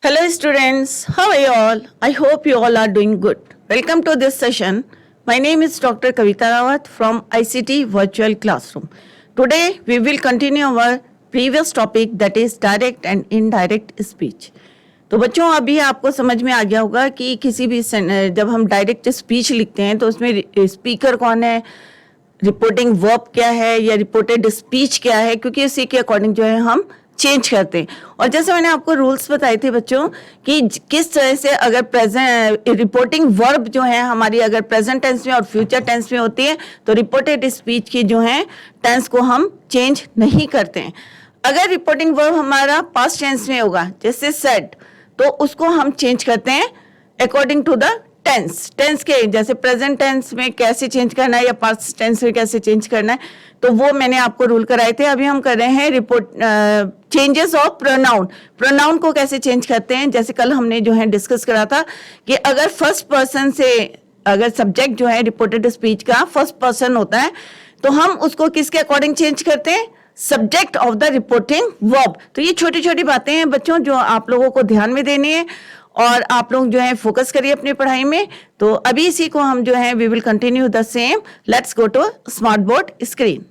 Hello students, how are you all? I hope you all are doing good. Welcome to this session. My name is Dr. Kavita Rawat from ICT Virtual Classroom. Today we will continue our previous topic, that is direct and indirect speech. तो बच्चों अभी आपको समझ में आ गया होगा कि किसी भी जब हम डायरेक्ट स्पीच लिखते हैं तो उसमें स्पीकर कौन है, रिपोर्टिंग वर्ब क्या है या रिपोर्टेड स्पीच क्या है, क्योंकि उसी के अकॉर्डिंग जो है हम चेंज करते हैं। और जैसे मैंने आपको रूल्स बताए थे बच्चों कि किस तरह से अगर प्रेजेंट रिपोर्टिंग वर्ब जो है हमारी अगर प्रेजेंट टेंस में और फ्यूचर टेंस में होती है तो रिपोर्टेड स्पीच की जो है टेंस को हम चेंज नहीं करते हैं। अगर रिपोर्टिंग वर्ब हमारा पास्ट टेंस में होगा जैसे सेड, तो उसको हम चेंज करते हैं अकॉर्डिंग टू द टेंस के, जैसे प्रेजेंट टेंस में कैसे चेंज करना है या पास्ट टेंस में कैसे चेंज करना है, तो वो मैंने आपको रूल कराए थे। अभी हम कर रहे हैं रिपोर्ट चेंजेस ऑफ प्रोनाउन को कैसे चेंज करते हैं। जैसे कल हमने जो है डिस्कस करा था कि अगर फर्स्ट पर्सन से अगर सब्जेक्ट जो है रिपोर्टेड स्पीच का फर्स्ट पर्सन होता है तो हम उसको किसके अकॉर्डिंग चेंज करते हैं, subject of the reporting verb. तो ये छोटी छोटी बातें हैं बच्चों जो आप लोगों को ध्यान में देनी है और आप लोग जो है फोकस करिए अपनी पढ़ाई में। तो अभी इसी को हम जो है we will continue the same. Let's go to smart board screen.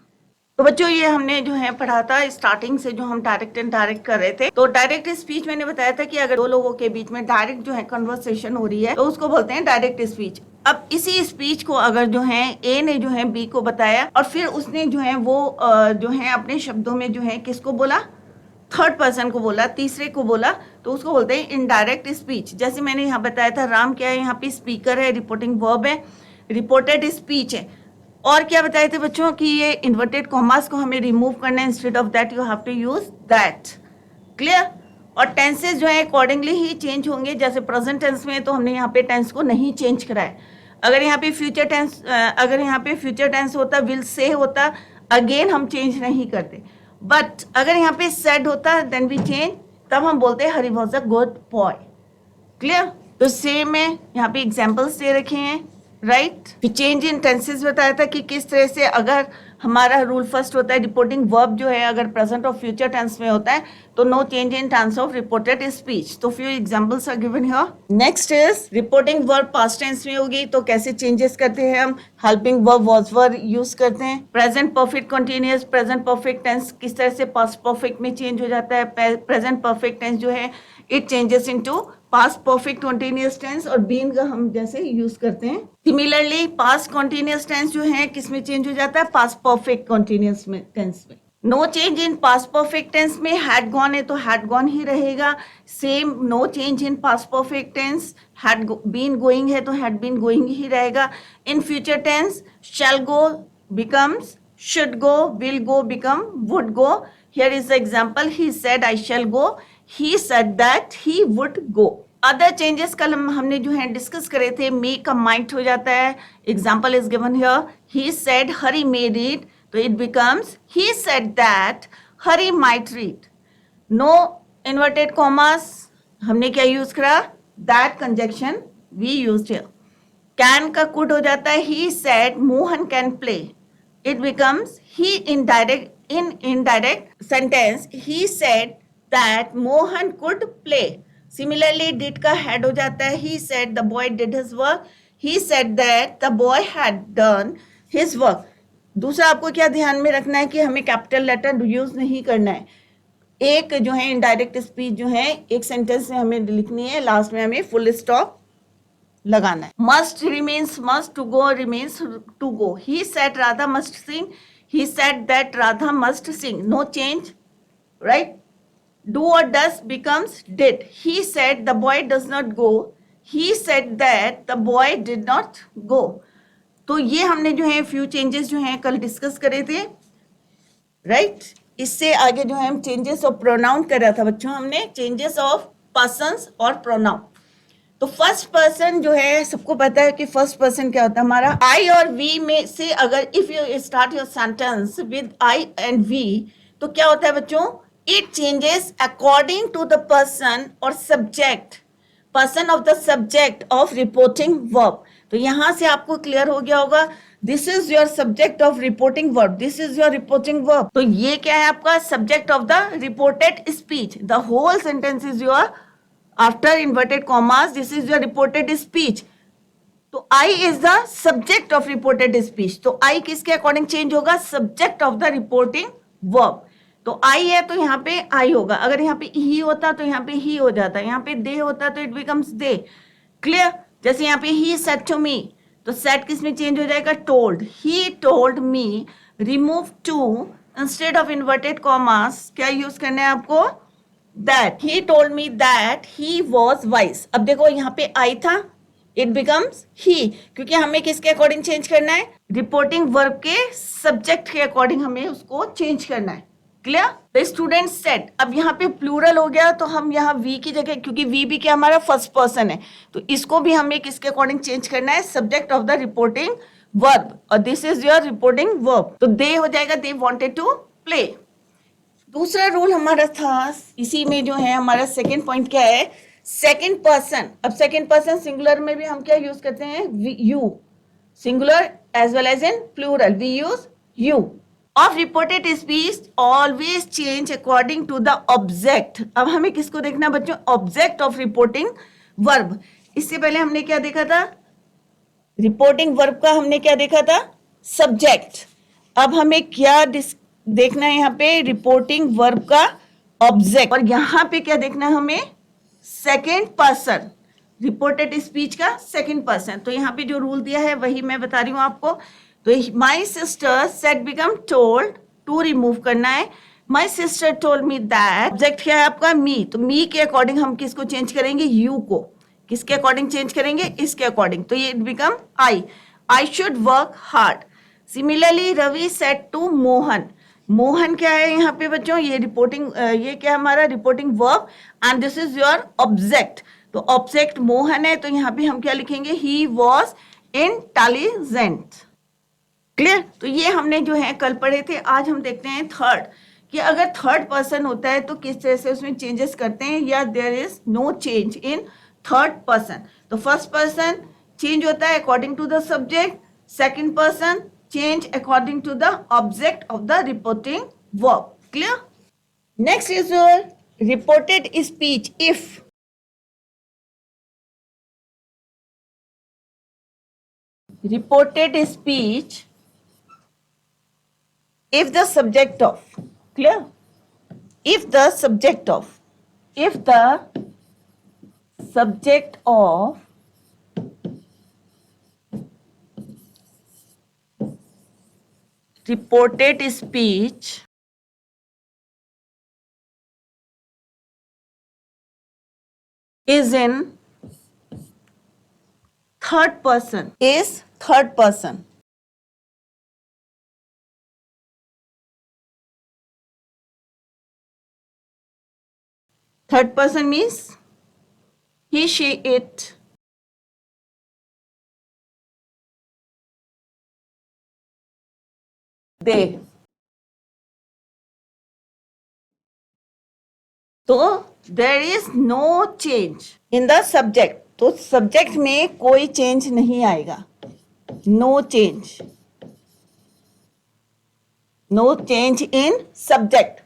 तो बच्चों ये हमने जो है पढ़ा था स्टार्टिंग से, जो हम डायरेक्ट एंड डायरेक्ट कर रहे थे। तो डायरेक्ट स्पीच मैंने बताया था कि अगर दो लोगों के बीच में डायरेक्ट जो है कन्वर्सेशन हो रही है तो उसको बोलते हैं डायरेक्ट स्पीच। अब इसी स्पीच को अगर जो है ए ने जो है बी को बताया और फिर उसने जो है वो जो है अपने शब्दों में जो है किसको बोला, थर्ड पर्सन को बोला, तीसरे को बोला, तो उसको बोलते हैं इनडायरेक्ट स्पीच। जैसे मैंने यहाँ बताया था राम क्या है, यहाँ पे स्पीकर है, रिपोर्टिंग वर्ब है, रिपोर्टेड स्पीच है। और क्या बताए थे बच्चों कि ये इन्वर्टेड कॉमास को हमें रिमूव करना है, instead of that you have to use that. Clear. और टेंसेज जो है अकॉर्डिंगली ही चेंज होंगे। जैसे प्रेजेंट टेंस में तो हमने यहाँ पे टेंस को नहीं चेंज कराया। अगर यहाँ पे फ्यूचर टेंस होता, विल से होता, अगेन हम चेंज नहीं करते। बट अगर यहाँ पे सेड होता देन वी चेंज, तब हम बोलते हैं Hari was a good boy. Clear. तो सेम है, यहाँ पे एग्जाम्पल्स दे रखे हैं, राइट। फिर चेंज इन टेंसेस बताया था कि किस तरह से अगर हमारा रूल फर्स्ट होता है रिपोर्टिंग वर्ब जो है अगर प्रेजेंट और फ्यूचर टेंस में होता है तो no change in tense of reported speech. तो few examples are given here. Next is reporting verb past tense में होगी तो कैसे चेंजेस करते हैं हम, helping verb was were use करते हैं। Present perfect continuous present perfect tense किस तरह से पास्ट परफेक्ट में चेंज हो जाता है। प्रेजेंट परफेक्ट टेंस जो है it changes into past perfect continuous tense और बीन का हम जैसे यूज करते हैं। सिमिलरली पास्ट कंटीन्यूअस टेंस जो है किसमें चेंज हो जाता है, पास्ट परफेक्ट कंटीन्यूअस में टेंस में। No change in past perfect tense में हैड गॉन है तो हैड गॉन ही रहेगा। Same no change in past perfect tense, had been going है तो हैड बीन गोइंग ही रहेगा। In future tense shall go becomes should go, will go become would go. Here is the example, he said I shall go, he said that he would go. Other changes कल हमने जो है discuss करे थे, मे का might हो जाता है। Example is given here, he said Hari may read, तो it becomes he said that Hari might read. No inverted commas, हमने क्या यूज करा, that conjunction we used here. Can का कुड हो जाता है, he said Mohan can play, it becomes he in indirect sentence he said that Mohan could play. Similarly did का had हो जाता है, he said the boy did his work, he said that the boy had done his work. दूसरा आपको क्या ध्यान में रखना है कि हमें कैपिटल लेटर यूज नहीं करना है। एक जो है इनडायरेक्ट स्पीच जो है एक सेंटेंस में हमें लिखनी है, लास्ट में हमें फुल स्टॉप लगाना है। Must remains must, to go remains to go. He said Radha must sing, he said that Radha must sing, no change, right. Do or does becomes did. He said the boy does not go. He said that the boy did not go. तो ये हमने जो है few changes जो हैं कल discuss करे थे, राइट। इससे आगे जो है हम चेंजेस ऑफ प्रोनाउन कर रहा था बच्चों, हमने चेंजेस ऑफ पर्सन्स और प्रोनाउन। तो फर्स्ट पर्सन जो है सबको पता है कि फर्स्ट पर्सन क्या होता है हमारा, आई और वी में से अगर if you start your sentence with I and we तो क्या होता है बच्चों, it changes according to the person or subject, person of the subject of reporting verb. तो यहां से आपको क्लियर हो गया होगा, this is your subject of reporting verb, this is your reporting verb. तो ये क्या है आपका subject of the reported speech, the whole sentence is your after inverted commas this is your reported speech. तो I is the subject of reported speech. तो I किसके according change होगा? Subject of the reporting verb. तो I है तो यहाँ पे आई होगा. अगर यहाँ पे ही होता तो यहाँ पे ही हो जाता. यहाँ पे दे होता तो इट बिकम्स दे. क्लियर? जैसे यहाँ पे ही सेड टू मी, तो सेड किस में चेंज हो जाएगा? Told. He told me remove to, instead of inverted commas क्या यूज करना है आपको? That. He told me that he was wise. अब देखो यहाँ पे आई था, इट बिकम्स ही, क्योंकि हमें किसके अकॉर्डिंग चेंज करना है? रिपोर्टिंग वर्ब के सब्जेक्ट के अकॉर्डिंग हमें उसको चेंज करना है. क्लियर? The student said. अब यहाँ पे प्लूरल हो गया तो हम यहाँ वी की जगह, क्योंकि वी भी क्या हमारा फर्स्ट पर्सन है, तो इसको भी हमें किसके अकॉर्डिंग चेंज करना है? Subject of the reporting verb. और this is your reporting verb. तो दे हो जाएगा दे वांटेड टू प्ले. दूसरा रूल हमारा था इसी में जो है हमारा सेकेंड पॉइंट क्या है? Second person. अब सेकेंड पर्सन सिंगुलर में भी हम क्या यूज करते हैं? You. Singular as well as in plural we use you. Of reported speech always change according to the object. अब हमें किसको देखना बच्चों? Object of reporting verb. इससे पहले हमने क्या देखा था? रिपोर्टिंग वर्ब का हमने क्या देखा था? सब्जेक्ट. अब हमें क्या देखना है यहाँ पे? रिपोर्टिंग वर्ब का ऑब्जेक्ट. और यहाँ पे क्या देखना है हमें? Second person. रिपोर्टेड स्पीच का सेकेंड पर्सन. तो यहाँ पे जो रूल दिया है वही मैं बता रही हूँ आपको. तो my sister said become told, to remove करना है. My sister told me that. Object क्या है आपका? मी. तो मी के अकॉर्डिंग हम किसको चेंज करेंगे? यू को. किसके अकॉर्डिंग चेंज करेंगे? इसके अकॉर्डिंग. तो ये become I. I should work hard. Similarly Ravi said to Mohan. Mohan क्या है यहाँ पे बच्चों? ये रिपोर्टिंग, ये क्या हमारा? Reporting verb. And this is your object. तो ऑब्जेक्ट मोहन है तो यहाँ पे हम क्या लिखेंगे? He was intelligent. क्लियर? तो ये हमने जो है कल पढ़े थे. आज हम देखते हैं थर्ड, कि अगर थर्ड पर्सन होता है तो किस तरह से उसमें चेंजेस करते हैं, या there is no change in third person. तो फर्स्ट पर्सन चेंज होता है according to the subject. Second person change according to the object of the reporting verb. Clear? Next is your reported speech. If reported speech, if the subject of, clear? If the subject of reported speech is in third person. Third person means he, she, it. They. तो there is no change in the subject. तो subject में कोई change नहीं आएगा. No change in subject.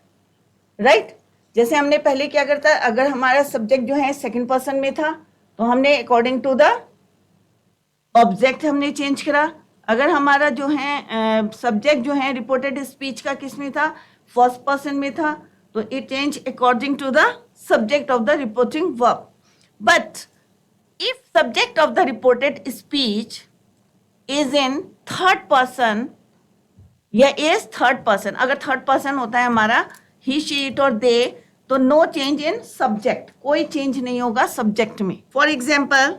Right? जैसे हमने पहले क्या करता, अगर हमारा सब्जेक्ट जो है सेकंड पर्सन में था तो हमने अकॉर्डिंग टू द ऑब्जेक्ट हमने चेंज करा. अगर हमारा जो है सब्जेक्ट जो है रिपोर्टेड स्पीच का किस में था? फर्स्ट पर्सन में था. तो it change according to the subject of the reporting verb. But if subject of the reported speech is in third person या इज थर्ड पर्सन, अगर थर्ड पर्सन होता है हमारा ही, शी, इट और they, तो नो चेंज इन सब्जेक्ट. कोई change नहीं होगा सब्जेक्ट में. For example,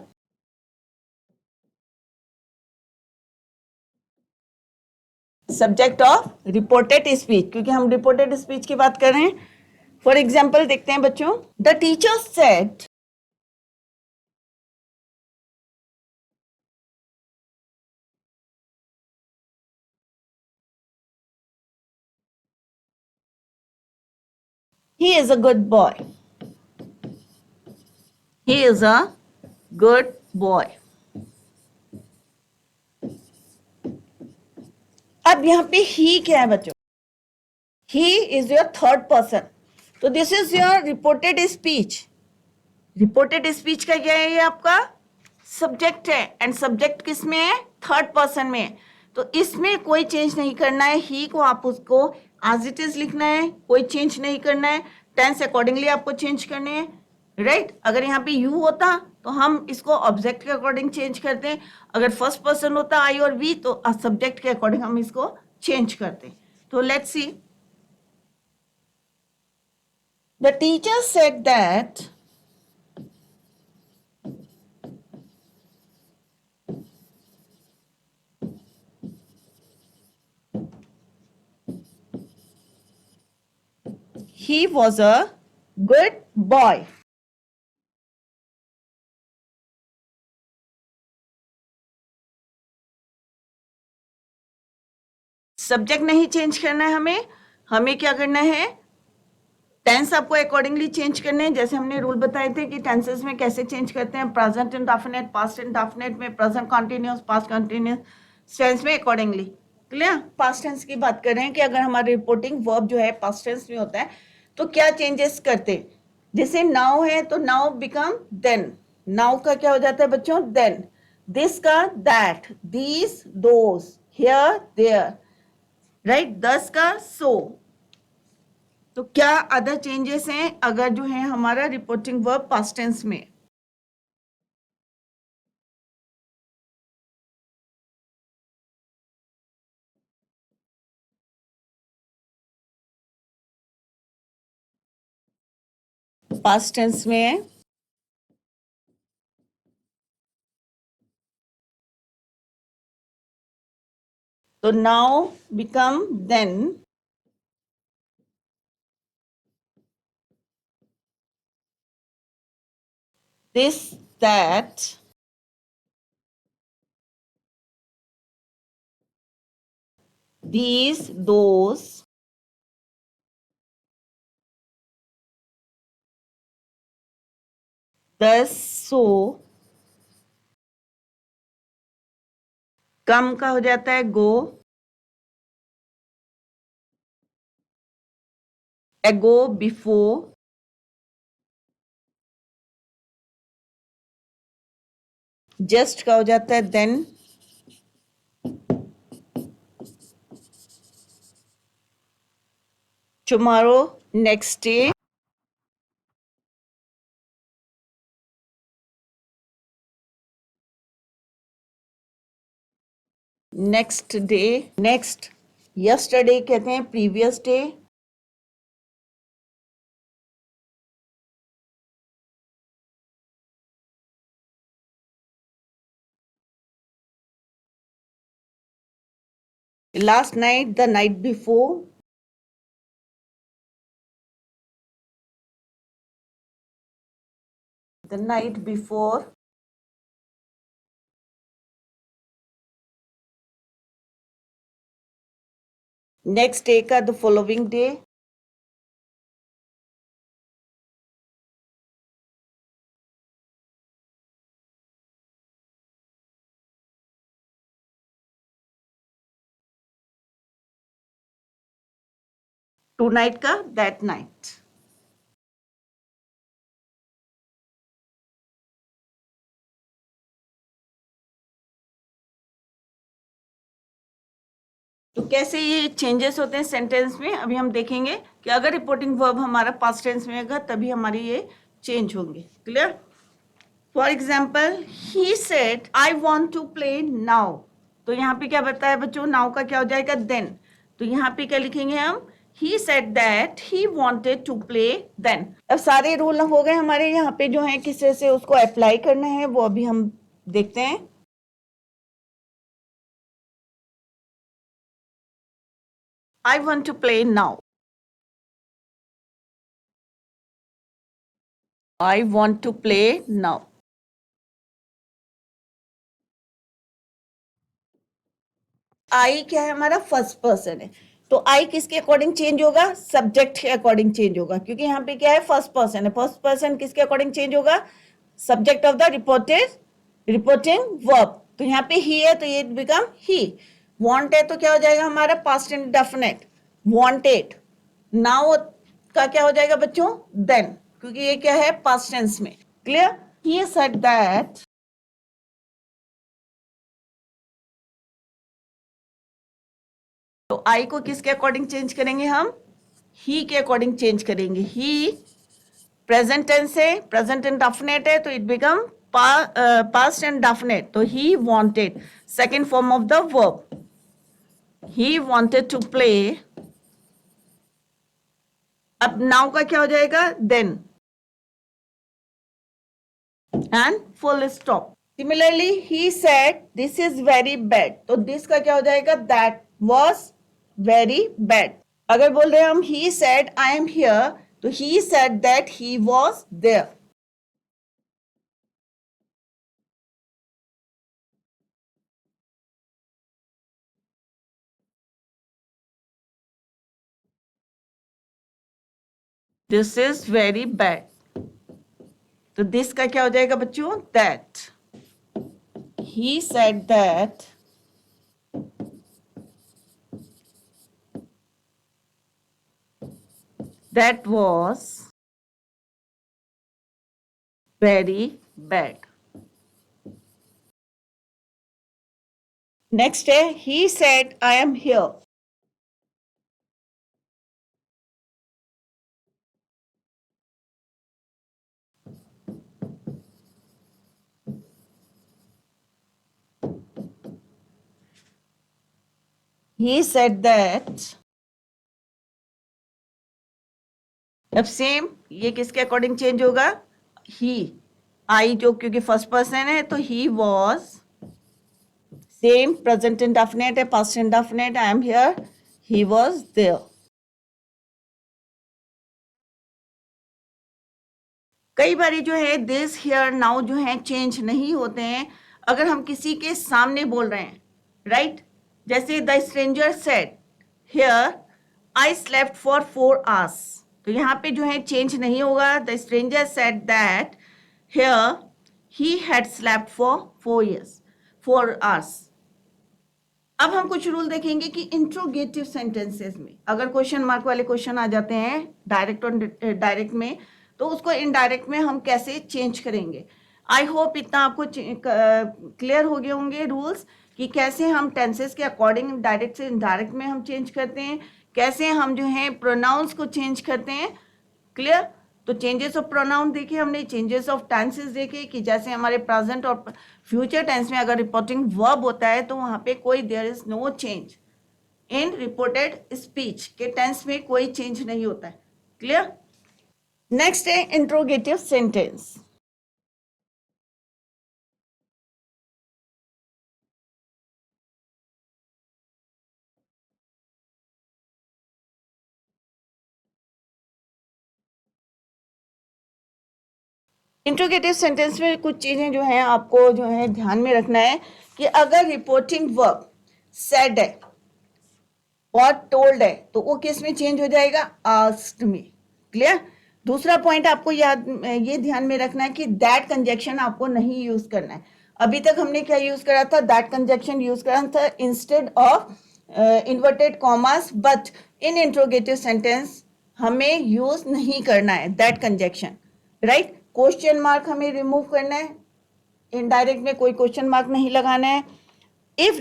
subject of reported speech, क्योंकि हम रिपोर्टेड स्पीच की बात कर रहे हैं. फॉर एग्जाम्पल देखते हैं बच्चों. The teacher said he is a good boy. He is a good boy. अब यहाँ पे ही क्या है बच्चों? He is your third person. तो this is your reported speech. Reported speech का क्या है, ये आपका सब्जेक्ट है, एंड सब्जेक्ट किस में है, थर्ड पर्सन में है। तो इसमें कोई चेंज नहीं करना है, ही को आप उसको एज इट इज लिखना है, कोई चेंज नहीं करना है, टेंस अकॉर्डिंगली आपको चेंज करने हैं, राइट। अगर यहाँ पे यू होता तो हम इसको ऑब्जेक्ट के अकॉर्डिंग चेंज करते हैं, अगर फर्स्ट पर्सन होता आई और वी तो सब्जेक्ट के अकॉर्डिंग हम इसको चेंज करते हैं। तो let's see, the teacher said that he was a good boy. Subject नहीं चेंज करना है हमें, हमें क्या करना है, टेंस आपको अकॉर्डिंगली चेंज करने हैं। जैसे हमने रूल बताए थे कि टेंसेस में कैसे चेंज करते हैं, प्रेजेंट इंडेफिनिट, पास्ट इंडेफिनिट में, present continuous, past continuous tense में अकॉर्डिंगली। क्लियर। पास्ट टेंस की बात कर रहे हैं कि अगर हमारा रिपोर्टिंग वर्ब जो है पास्ट टेंस में होता है तो क्या चेंजेस करते हैं। जैसे नाउ है तो नाउ बिकम देन, नाउ का क्या हो जाता है बच्चों, देन। दिस का that, these those, here there, right. Thus का सो। तो क्या अदर चेंजेस हैं अगर जो है हमारा रिपोर्टिंग वर्ब पास्ट टेंस में। पास्ट टेंस में है तो now become then, this that, these those, thus so। Come का हो जाता है गो, ago, before। जस्ट का हो जाता है then, tomorrow, next day। Next day, next, yesterday कहते हैं previous day. Last night, the night before. The night before. Next day का the following day. Tonight का दैट नाइट। तो कैसे ये चेंजेस होते हैं सेंटेंस में, अभी हम देखेंगे कि अगर रिपोर्टिंग वर्ब हमारा पास्ट टेंस में होगा तभी हमारी ये चेंज होंगे। Clear. For example, he said I want to play now. तो यहाँ पे क्या बताया बच्चों, नाउ का क्या हो जाएगा, देन। तो यहाँ पे क्या लिखेंगे हम, he said that he wanted to play then. अब सारे रूल हो गए हमारे, यहाँ पे जो है किस तरह से उसको अप्लाई करना है वो अभी हम देखते हैं। I want to play now. I want to play now. I क्या है हमारा, फर्स्ट पर्सन है, तो I किसके अकॉर्डिंग चेंज होगा, सब्जेक्ट के अकॉर्डिंग चेंज होगा, क्योंकि यहाँ पे क्या है, फर्स्ट पर्सन है। फर्स्ट पर्सन किसके अकॉर्डिंग चेंज होगा, subject of the reporting verb. तो यहाँ पे ही है तो ये बिकम ही। वांट है तो क्या हो जाएगा हमारा, पास्ट इंडेफिनिट, वांटेड। नाउ का क्या हो जाएगा बच्चों, देन, क्योंकि ये क्या है, पास्ट टेंस में। Clear? He said that तो I को किसके अकॉर्डिंग चेंज करेंगे हम? He के अकॉर्डिंग चेंज करेंगे. He प्रेजेंट टेंस है, प्रेजेंट इंडेफिनिट है, तो इट बिकम पास्ट इंडेफिनिट. तो he wanted, second form of the verb, he wanted to play. अब नाउ का क्या हो जाएगा? Then and full stop. Similarly he said this is very bad, तो दिस का क्या हो जाएगा? That was very bad. अगर बोल रहे हैं हम he said I am here, तो ही said that he was there. This is very bad, तो दिस का क्या हो जाएगा बच्चों? That. He said that that was very bad. Next day, he said, I am here. He said that. अब same ये किसके अकॉर्डिंग चेंज होगा? ही. आई जो क्योंकि फर्स्ट पर्सन है, तो he was. Same present indefinite है, past indefinite. I am here, he was there. कई बारी जो है दिस, हियर, नाउ जो है चेंज नहीं होते हैं अगर हम किसी के सामने बोल रहे हैं, राइट? जैसे the stranger said here I slept for 4 hours, तो यहाँ पे जो है चेंज नहीं होगा. The stranger said that here he had slept for 4 hours. अब हम कुछ रूल देखेंगे कि इंट्रोगेटिव सेंटेंसेस में अगर क्वेश्चन मार्क वाले क्वेश्चन आ जाते हैं डायरेक्ट और डायरेक्ट में, तो उसको इनडायरेक्ट में हम कैसे चेंज करेंगे. आई होप इतना आपको क्लियर हो गए होंगे रूल्स कि कैसे हम टेंसेस के अकॉर्डिंग डायरेक्ट से इनडायरेक्ट में हम चेंज करते हैं, कैसे हम जो है प्रोनाउंस को चेंज करते हैं. क्लियर? तो चेंजेस ऑफ प्रोनाउन देखे हमने, चेंजेस ऑफ टेंसेस देखे कि जैसे हमारे प्रेजेंट और फ्यूचर टेंस में अगर रिपोर्टिंग वर्ब होता है तो वहां पे कोई there is no change. In reported speech के टेंस में कोई चेंज नहीं होता है. क्लियर? नेक्स्ट है इंट्रोगेटिव सेंटेंस. इंट्रोगेटिव सेंटेंस में कुछ चीजें जो है आपको जो है ध्यान में रखना है कि अगर रिपोर्टिंग वर्ब सेड है और टोल्ड है तो वो किस में चेंज हो जाएगा? आस्क्ड में. क्लियर? दूसरा पॉइंट आपको याद ये ध्यान में रखना है कि दैट कंजक्शन आपको नहीं यूज करना है. अभी तक हमने क्या यूज करा था? दैट कंजक्शन यूज करा था instead of inverted commas, but in interrogative sentence हमें यूज नहीं करना है that conjunction. Right? Question mark हमें रिमूव करना है, इनडायरेक्ट में कोई क्वेश्चन मार्क नहीं लगाना है. इफ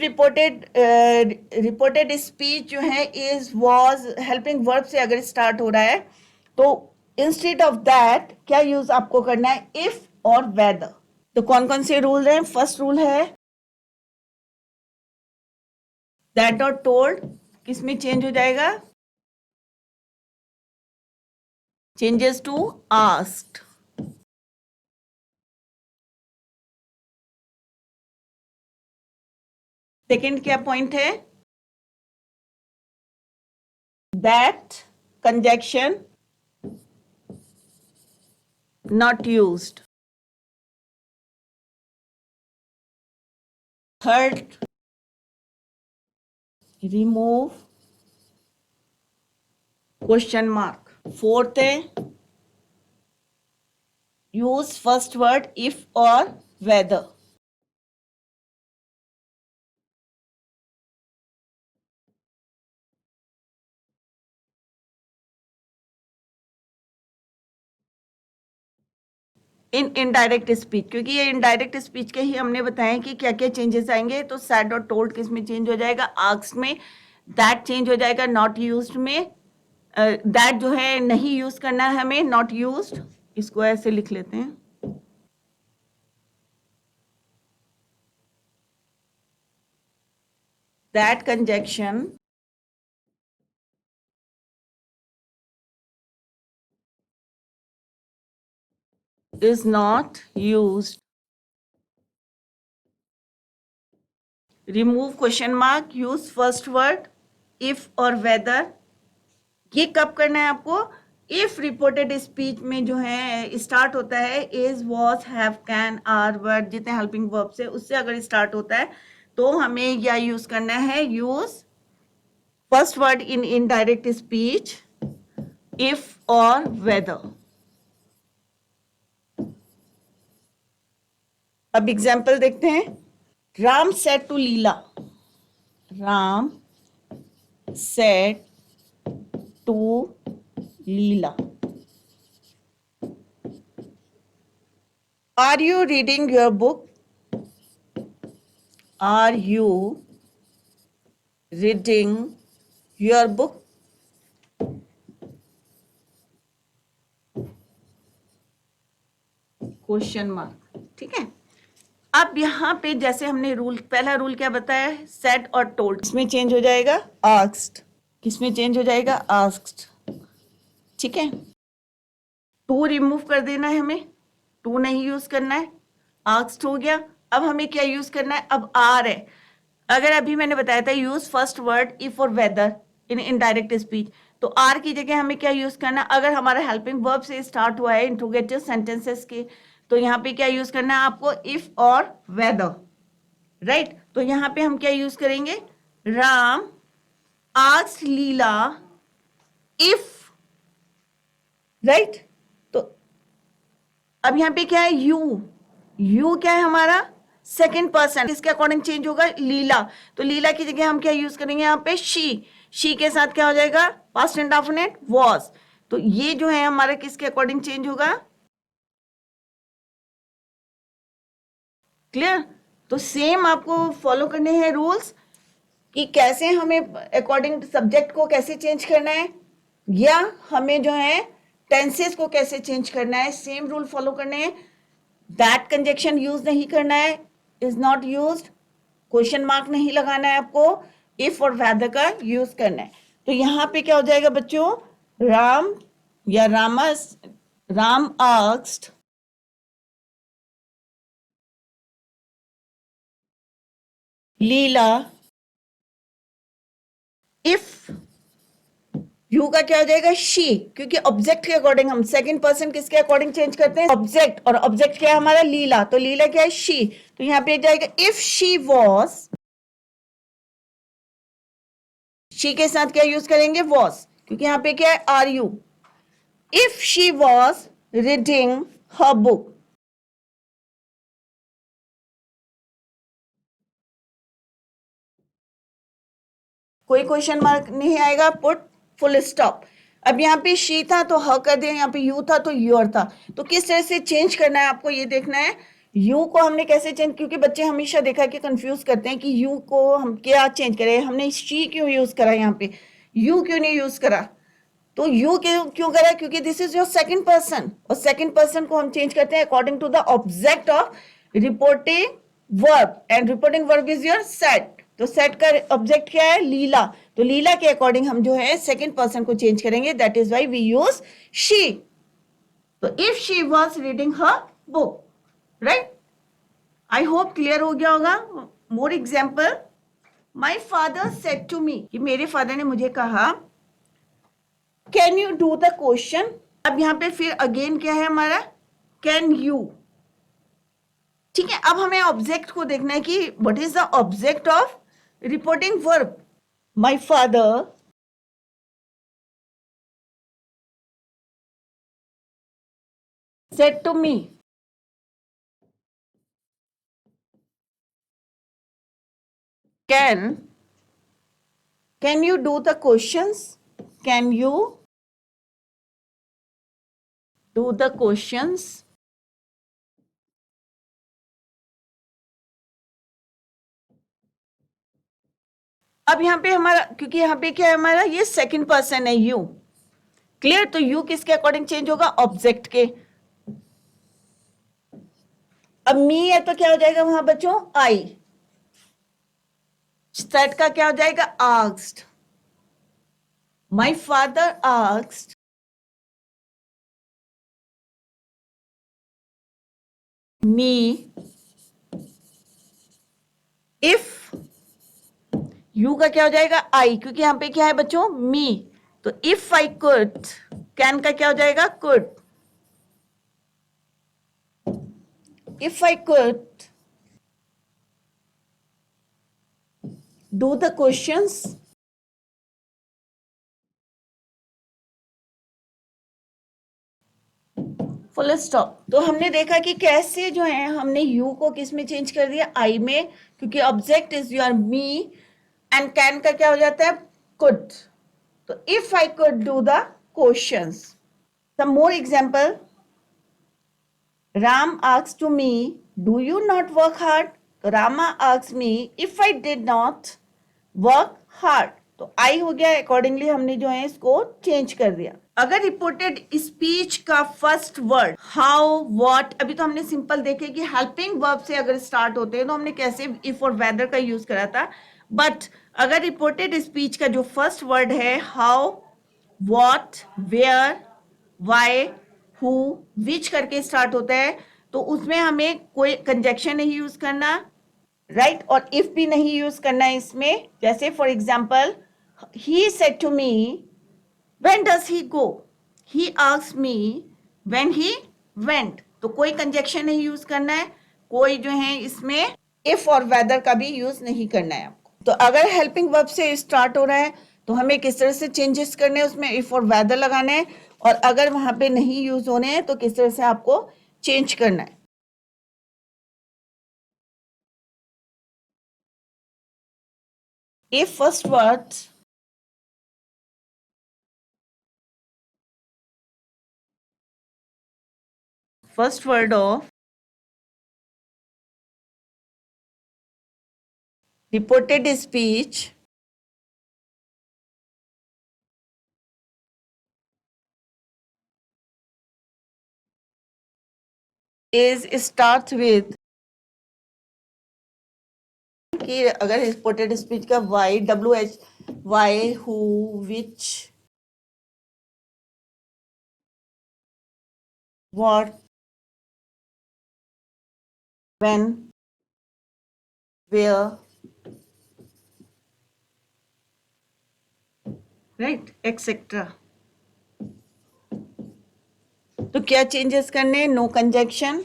रिपोर्टेड स्पीच जो है इज वॉज हेल्पिंग वर्ब से अगर स्टार्ट हो रहा है तो इंस्टेड ऑफ दैट क्या यूज आपको करना है? इफ और वेदर. तो कौन कौन से रूल हैं? फर्स्ट रूल है दैट और टोल्ड किस में चेंज हो जाएगा? Changes to asked. सेकेंड क्या पॉइंट है? That conjunction not used. Third, remove question mark. Fourth है use first word if or whether. In indirect speech, क्योंकि ये इनडायरेक्ट स्पीच के ही हमने बताया कि क्या क्या चेंजेस आएंगे। तो सैड और टोल्ड किस में चेंज हो जाएगा, आस्क्ड में, दैट चेंज हो जाएगा नॉट यूज्ड में, दैट जो है नहीं यूज करना है हमें, नॉट यूज्ड, इसको ऐसे लिख लेते हैं। That conjunction is not used. Remove question mark, use first word if और whether। ये कब करना है आपको, इफ रिपोर्टेड स्पीच में जो है स्टार्ट होता है is, was, have, can, are, word, जितने हेल्पिंग वर्ब से उससे अगर स्टार्ट होता है तो हमें क्या यूज करना है, use first word in indirect speech if और वेदर। अब एग्जाम्पल देखते हैं। Ram said to Leela, Ram said to Leela, are you reading your book, are you reading your book. Question mark, ठीक है। अब यहाँ पे जैसे हमने रूल, पहला रूल क्या बताया है, सेड और टोल्ड, इसमें चेंज हो जाएगा आस्क्ड, किसमें चेंज हो जाएगा, आस्क्ड, ठीक है। टू रिमूव कर देना है हमें, टू नहीं यूज करना है, आस्क्ड हो गया। अब हमें क्या यूज करना है, अब आर है। अगर अभी मैंने बताया था यूज फर्स्ट वर्ड इफ और वेदर इन इनडायरेक्ट स्पीच, तो आर की जगह हमें क्या यूज करना है, अगर हमारा हेल्पिंग वर्ब से स्टार्ट हुआ है इंट्रोगेटिव सेंटेंसेस के, तो यहाँ पे क्या यूज करना है आपको, इफ और वेदर, राइट। तो यहाँ पे हम क्या यूज करेंगे, Ram asked Leela if, right. तो अब यहाँ पे क्या है, यू क्या है हमारा, सेकेंड पर्सन, इसके अकॉर्डिंग चेंज होगा लीला। तो लीला की जगह हम क्या यूज करेंगे यहाँ पे, शी के साथ क्या हो जाएगा, पास्ट इंडेफिनिट वॉज। तो ये जो है हमारा किसके अकॉर्डिंग चेंज होगा, क्लियर। तो सेम आपको फॉलो करने हैं रूल्स कि कैसे हमें अकॉर्डिंग सब्जेक्ट को कैसे चेंज करना है, या हमें जो है टेंसेस को कैसे चेंज करना है, सेम रूल फॉलो करने हैं। दैट कंजक्शन यूज नहीं करना है, is not used, question mark नहीं लगाना है आपको, इफ और वेदर का यूज करना है। तो यहां पे क्या हो जाएगा बच्चों, राम या Ram asked Leela if, you का क्या हो जाएगा, शी, क्योंकि ऑब्जेक्ट के अकॉर्डिंग हम सेकंड पर्सन किसके अकॉर्डिंग चेंज करते हैं, ऑब्जेक्ट, और ऑब्जेक्ट क्या है हमारा लीला, तो लीला क्या है, शी। तो यहां पे जाएगा इफ शी वॉज, शी के साथ क्या यूज करेंगे, वॉज, क्योंकि यहां पे क्या है, are you. If she was reading her book, कोई क्वेश्चन मार्क नहीं आएगा, पुट फुल स्टॉप। अब यहाँ पे शी था तो ह कर दिया, यहाँ पे यू था तो योर था। तो किस तरह से चेंज करना है आपको ये देखना है, यू को हमने कैसे चेंज, क्योंकि बच्चे हमेशा देखा कि कंफ्यूज करते हैं कि यू को हम क्या चेंज करें, हमने शी क्यों यूज करा, यहाँ पे यू क्यों नहीं यूज करा। तो यू क्यों करा, क्योंकि this is your second person, और सेकंड पर्सन को हम चेंज करते हैं according to the object of reporting verb, and reporting verb is your said. तो सेट का ऑब्जेक्ट क्या है, लीला। तो लीला के अकॉर्डिंग हम जो है सेकंड पर्सन को चेंज करेंगे, that is why we use she. So if she was reading her book, right. I hope clear हो गया होगा। More example, my father said to me, कि मेरे फादर ने मुझे कहा, can you do the question. अब यहां पे फिर अगेन क्या है हमारा, कैन यू, ठीक है। अब हमें ऑब्जेक्ट को देखना है कि what is the object of reporting verb. My father said to me, can you do the questions, can you do the questions. अब यहाँ पे हमारा, क्योंकि यहाँ पे क्या है हमारा, ये सेकंड पर्सन है यू, क्लियर। तो यू किसके अकॉर्डिंग चेंज होगा, ऑब्जेक्ट के। अब मी है तो क्या हो जाएगा वहां बच्चों, आई। सेट का क्या हो जाएगा, asked. My father asked me if, you का क्या हो जाएगा, आई, क्योंकि यहां पे क्या है बच्चों, मी। तो इफ आई कुड, कैन का क्या हो जाएगा, could. If I could do the questions, full stop. तो हमने देखा कि कैसे जो है हमने यू को किस में चेंज कर दिया, आई में, क्योंकि object is your me, and can का क्या हो जाता है, कुड। तो if I could do the questions. Some more example, Ram asks to me do you not work hard. तो Rama asks me if I did not work hard. तो I हो गया, अकॉर्डिंगली हमने जो है इसको चेंज कर दिया। अगर रिपोर्टेड स्पीच का फर्स्ट वर्ड हाउ, व्हाट, अभी तो हमने सिंपल देखे कि हेल्पिंग वर्ब से अगर स्टार्ट होते हैं तो हमने कैसे इफ और वेदर का यूज करा था। बट अगर रिपोर्टेड स्पीच का जो फर्स्ट वर्ड है how, what, where, why, who, which करके स्टार्ट होता है, तो उसमें हमें कोई कंजक्शन नहीं यूज करना, राइट, और इफ भी नहीं यूज करना है इसमें। जैसे for example, he said to me when does he go, he asked me when he went। तो कोई कंजक्शन नहीं यूज करना है, कोई जो है इसमें इफ और वेदर का भी यूज नहीं करना है आपको। तो अगर हेल्पिंग वर्ब से स्टार्ट हो रहा है तो हमें किस तरह से चेंजेस करने हैं, उसमें इफ और वेदर लगाना है, और अगर वहां पे नहीं यूज होने हैं तो किस तरह से आपको चेंज करना है। If first word of reported speech is starts with, कि अगर रिपोर्टेड स्पीच का why, WH, why, who, which, what, when, where, right, etcetera. तो क्या चेंजेस करने, नो कंजक्शन,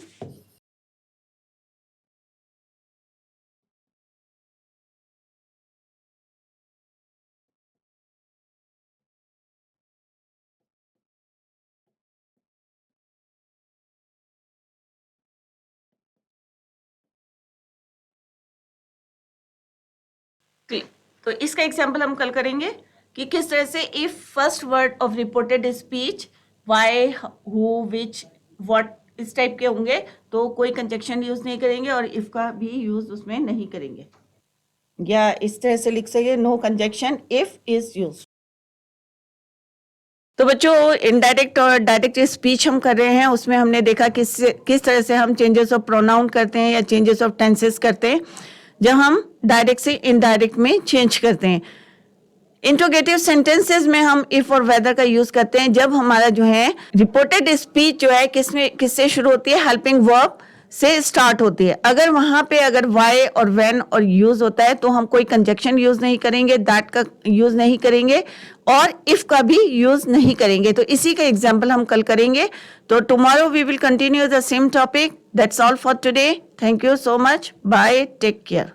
तो इसका एग्जाम्पल हम कल करेंगे कि किस तरह से if first word of reported speech why, who, which, what इस टाइप के होंगे तो कोई कंजक्शन यूज नहीं करेंगे और इफ का भी यूज उसमें नहीं करेंगे, या इस तरह से लिख सके no conjunction if is use. तो बच्चों इनडायरेक्ट और डायरेक्ट स्पीच हम कर रहे हैं, उसमें हमने देखा किस तरह से हम चेंजेस ऑफ प्रोनाउन करते हैं या चेंजेस ऑफ टेंसेस करते हैं जब हम डायरेक्ट से इनडायरेक्ट में चेंज करते हैं। इंट्रोगेटिव सेंटेंसेस में हम इफ और वेदर का यूज करते हैं जब हमारा जो है रिपोर्टेड स्पीच जो है किससे शुरू होती है, हेल्पिंग वर्ब से स्टार्ट होती है। अगर वहां पे अगर वाई और व्हेन और यूज होता है तो हम कोई कंजक्शन यूज नहीं करेंगे, दैट का यूज नहीं करेंगे और इफ का भी यूज नहीं करेंगे। तो इसी का एग्जाम्पल हम कल करेंगे। तो tomorrow we will continue the same topic. That's all for today. Thank you so much. Bye, take care.